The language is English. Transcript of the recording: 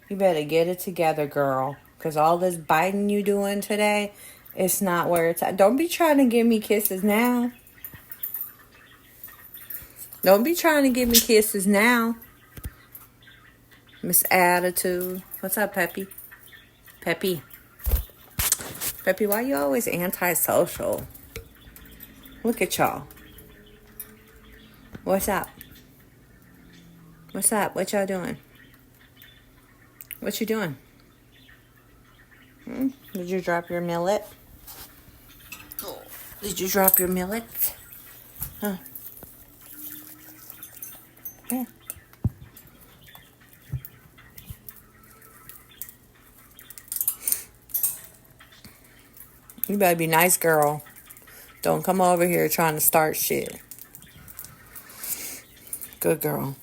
You better get it together, girl. Because all this biting you doing today, it's not where it's at. Don't be trying to give me kisses now. Don't be trying to give me kisses now. Miss Attitude. What's up, Peppy? Peppy. Peppy, why you always antisocial? Look at y'all. What's up? What's up? What y'all doing? What you doing? Did you drop your millet? Did you drop your millet? Huh? Yeah. You better be nice, girl. Don't come over here trying to start shit. Good girl.